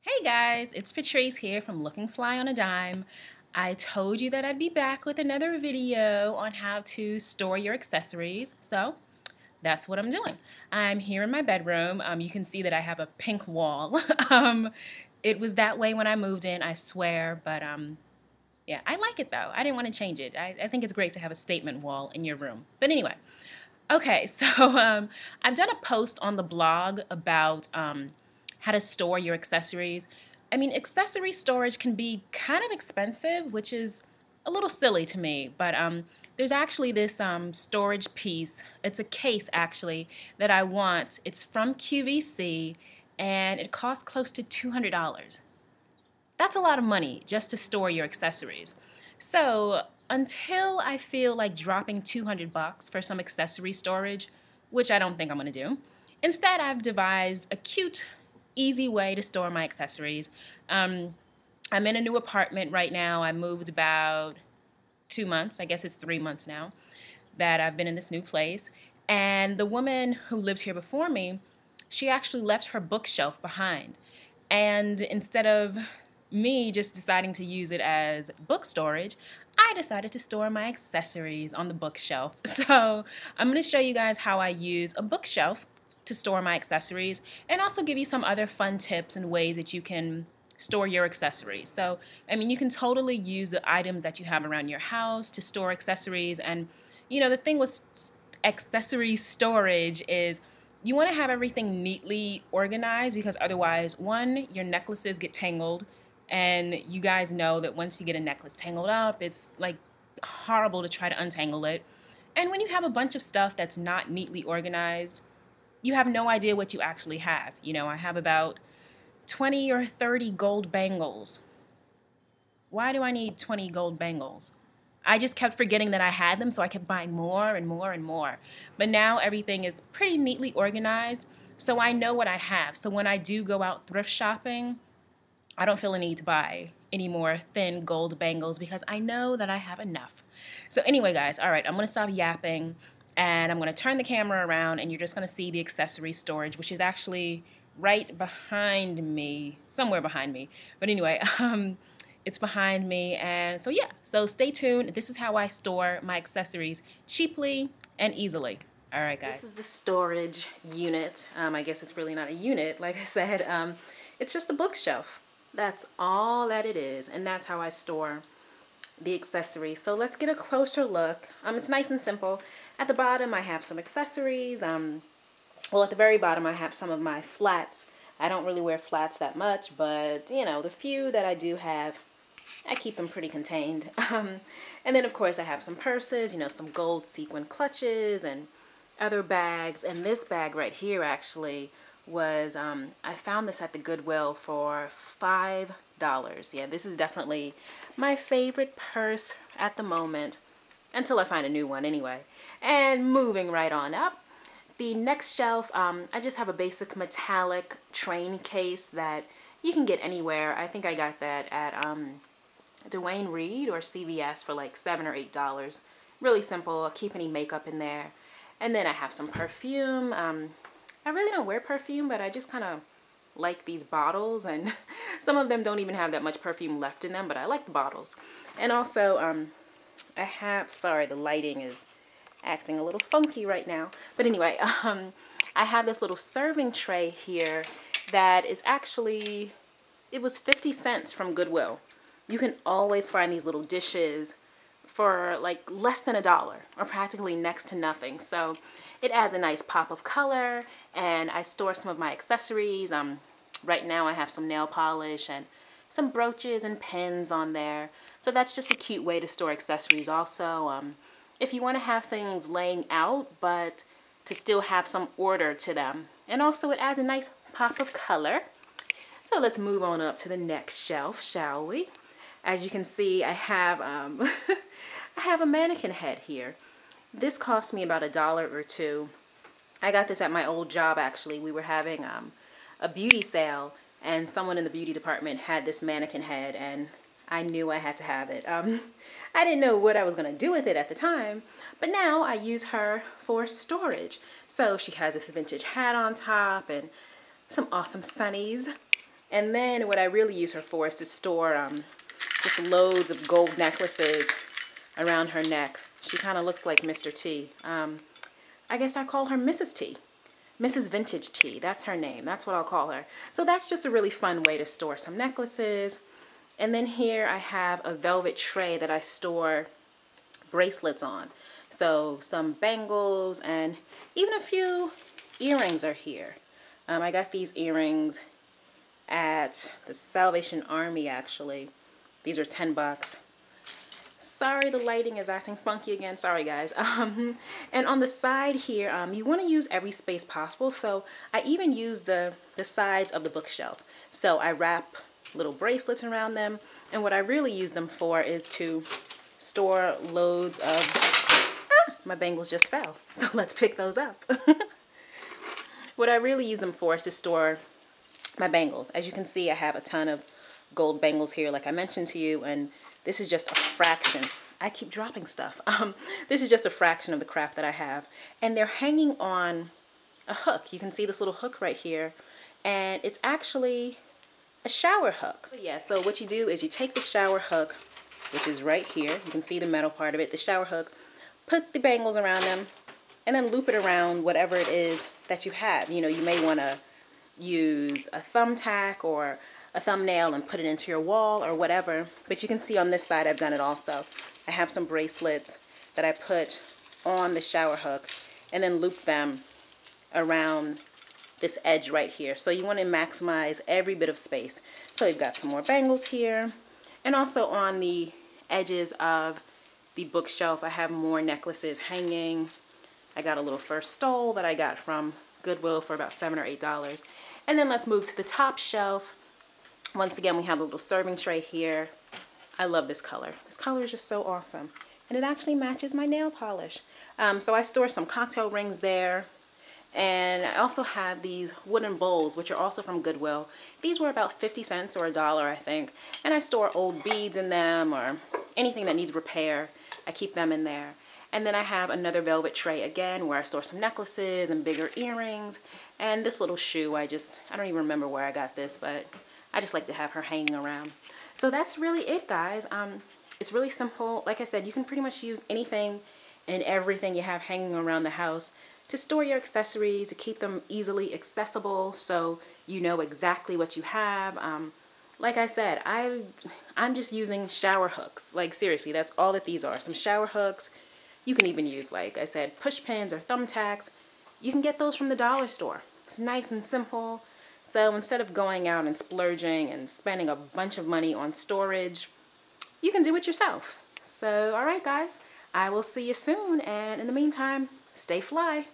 Hey guys, it's Patrice here from Looking Fly on a Dime. I told you that I'd be back with another video on how to store your accessories, so that's what I'm doing. I'm here in my bedroom. You can see that I have a pink wall. It was that way when I moved in, I swear, but yeah, I like it though. I didn't want to change it. I think it's great to have a statement wall in your room. But anyway, okay, so I've done a post on the blog about how to store your accessories. I mean, accessory storage can be kind of expensive, which is a little silly to me, but there's actually this storage piece. It's a case, actually, that I want. It's from QVC, and it costs close to $200. That's a lot of money just to store your accessories. So until I feel like dropping 200 bucks for some accessory storage, which I don't think I'm gonna do, instead I've devised a cute, easy way to store my accessories. I'm in a new apartment right now. I moved about 2 months, I guess it's 3 months now, that I've been in this new place. And the woman who lived here before me, she actually left her bookshelf behind. And instead of me just deciding to use it as book storage, I decided to store my accessories on the bookshelf. So I'm going to show you guys how I use a bookshelf to store my accessories and also give you some other fun tips and ways that you can store your accessories. So, I mean, you can totally use the items that you have around your house to store accessories. And, you know, the thing with accessory storage is you want to have everything neatly organized because otherwise, one, your necklaces get tangled. And you guys know that once you get a necklace tangled up, it's like horrible to try to untangle it. And when you have a bunch of stuff that's not neatly organized, you have no idea what you actually have. You know, I have about 20 or 30 gold bangles. Why do I need 20 gold bangles? I just kept forgetting that I had them, so I kept buying more and more and more. But now everything is pretty neatly organized, so I know what I have. So when I do go out thrift shopping, I don't feel a need to buy any more thin gold bangles because I know that I have enough. So anyway, guys, all right, I'm going to stop yapping and I'm going to turn the camera around and you're just going to see the accessory storage, which is actually right behind me, somewhere behind me. But anyway, it's behind me. And so yeah, so stay tuned. This is how I store my accessories cheaply and easily. All right, guys. This is the storage unit. I guess it's really not a unit, like I said. It's just a bookshelf. That's all that it is, and that's how I store the accessories. So let's get a closer look. It's nice and simple. At the bottom, I have some accessories. Well, at the very bottom, I have some of my flats. I don't really wear flats that much, but, you know, the few that I do have, I keep them pretty contained. And then, of course, I have some purses, you know, some gold sequin clutches and other bags. And this bag right here, actually, was, I found this at the Goodwill for $5. Yeah, this is definitely my favorite purse at the moment, until I find a new one anyway. And moving right on up, the next shelf, I just have a basic metallic train case that you can get anywhere. I think I got that at Duane Reade or CVS for like $7 or $8. Really simple. I'll keep any makeup in there. And then I have some perfume. I really don't wear perfume, but I just kind of like these bottles, and some of them don't even have that much perfume left in them, but I like the bottles. And also, I have, sorry, the lighting is acting a little funky right now. But anyway, I have this little serving tray here that is actually, it was 50 cents from Goodwill. You can always find these little dishes for like less than $1 or practically next to nothing. So it adds a nice pop of color, and I store some of my accessories. Right now I have some nail polish and some brooches and pins on there. So that's just a cute way to store accessories also. If you want to have things laying out, but to still have some order to them. And also it adds a nice pop of color. So let's move on up to the next shelf, shall we? As you can see, I have I have a mannequin head here. This cost me about $1 or $2. I got this at my old job, actually. We were having a beauty sale, and someone in the beauty department had this mannequin head, and I knew I had to have it. I didn't know what I was going to do with it at the time, but now I use her for storage. So she has this vintage hat on top and some awesome sunnies. And then what I really use her for is to store just loads of gold necklaces around her neck. She kind of looks like Mr. T. I guess I call her Mrs. T. Mrs. Vintage T. That's her name. That's what I'll call her. So that's just a really fun way to store some necklaces. And then here I have a velvet tray that I store bracelets on. So some bangles and even a few earrings are here. I got these earrings at the Salvation Army, actually. These are 10 bucks. Sorry, the lighting is acting funky again. Sorry, guys. And on the side here, you want to use every space possible. So I even use the sides of the bookshelf. So I wrap little bracelets around them. And what I really use them for is to store loads of... my bangles just fell. So let's pick those up. What I really use them for is to store my bangles. As you can see, I have a ton of gold bangles here, like I mentioned to you, and this is just a fraction. I keep dropping stuff. This is just a fraction of the crap that I have. And they're hanging on a hook. You can see this little hook right here, and it's actually a shower hook. But yeah, so what you do is you take the shower hook, which is right here. You can see the metal part of it, the shower hook. Put the bangles around them, and then loop it around whatever it is that you have. You know, you may want to use a thumbtack or a thumbnail and put it into your wall or whatever. But you can see on this side I've done it also. I have some bracelets that I put on the shower hook and then loop them around this edge right here. So you want to maximize every bit of space. So you've got some more bangles here. And also on the edges of the bookshelf I have more necklaces hanging. I got a little first stole that I got from Goodwill for about $7 or $8. And then let's move to the top shelf. Once again, we have a little serving tray here. I love this color. This color is just so awesome. And it actually matches my nail polish. So I store some cocktail rings there. And I also have these wooden bowls, which are also from Goodwill. These were about 50 cents or $1, I think. And I store old beads in them or anything that needs repair. I keep them in there. And then I have another velvet tray again where I store some necklaces and bigger earrings. And this little shoe, I don't even remember where I got this, but I just like to have her hanging around. So that's really it, guys. It's really simple. Like I said, you can pretty much use anything and everything you have hanging around the house to store your accessories, to keep them easily accessible so you know exactly what you have. Like I said, I'm just using shower hooks. Like seriously, that's all that these are. Some shower hooks. You can even use, like I said, push pins or thumbtacks. You can get those from the dollar store. It's nice and simple. So instead of going out and splurging and spending a bunch of money on storage, you can do it yourself. So, all right, guys, I will see you soon. And in the meantime, stay fly.